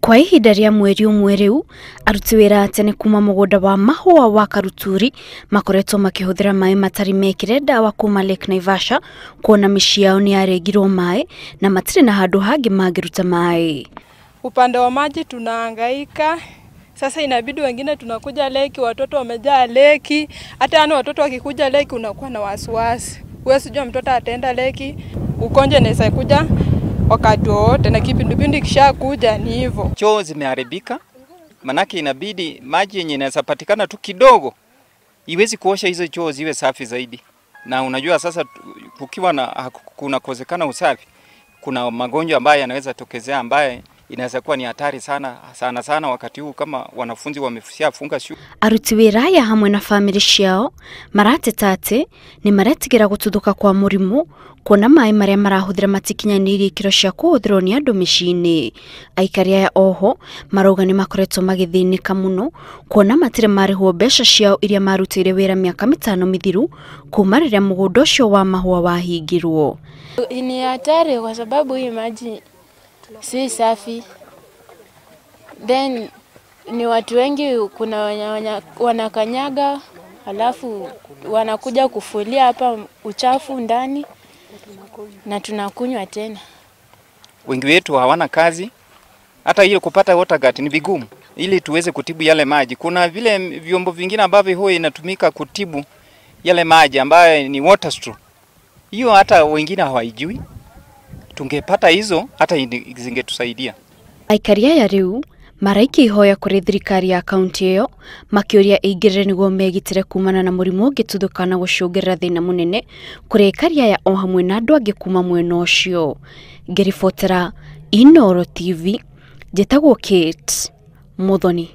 Kwa ihinda rĩa mweri ũmwe rĩu, aruti wĩra tene kuma mugunda wa mahua wa Karuturi makoretwo makihũthĩra maĩ matari mekire dawa kuma Lake Naivasha kuona mĩciĩ yao nĩ yarengirwo maĩ na matirĩ na handũ hangĩ mangĩruta maĩ. Upande wa maji tunahangaika. Sasa inabidi wengine tunakuja leki, watoto wamejaa leki. Hata watoto wakikuja leki unakuwa na wasiwasi. Wewe sijua mtoto ataenda leki, ugonjwa unaweza kuja wakati wote na kipindupindu kisha kuja ni hivyo. Choo zimeharibika. Manake inabidi maji yenye inaweza patikana tu kidogo iwezi kuosha hizo choo ziwe safi zaidi. Na unajua sasa kukiwa na kuna kosekana usafi, kuna magonjwa ambayo yanaweza tokezea ambaye inaweza kuwa ni hatari sana wakati huu kama wanafunzi wameshafunga shule. Aruti wĩra ya hamwe na family ciao marateta ati nimaretigira gututhuka kwa murimu kuona maĩ maria marahũthĩra matikinyanĩirie ikĩro cia kũhũthĩrwo nĩ andũ mĩciĩ-inĩ. Aikari aya oho marauga nĩ makoretwo magĩthĩnĩka mũno kuona matirĩ marĩhwo mbeca ciao iria marutĩire wĩra mĩaka 5 mithiru kuma rĩrĩa mũgũnda ũcio wa mahua wahingirwo. Ni hatari kwa sababu hii maji si safi. Then ni watu wengi, kuna wanakanyaga alafu wanakuja kufulia hapa uchafu ndani na tunakunywa tena. Wengi wetu hawana kazi, hata hiyo kupata water guard ni vigumu ili tuweze kutibu yale maji. Kuna vile vyombo vingine ambavyo huwa inatumika kutibu yale maji ambayo ni water straw. Hiyo hata wengine hawajui. Tungepata hizo hata zingetusaidia. Aikari ya riu maraiki ihoya kuri thirikari ya kaunti iyo makiria ĩingĩrĩre nĩguo megitĩre kuumana na murimu ũngĩtuthuka na gũcũngĩrĩra thĩna mũnene kuri aikari ya o hamwe na andũ angĩ kuma mwena ũcio. Ngĩribotera Inooro TV, njĩtagwo Kate Muthoni.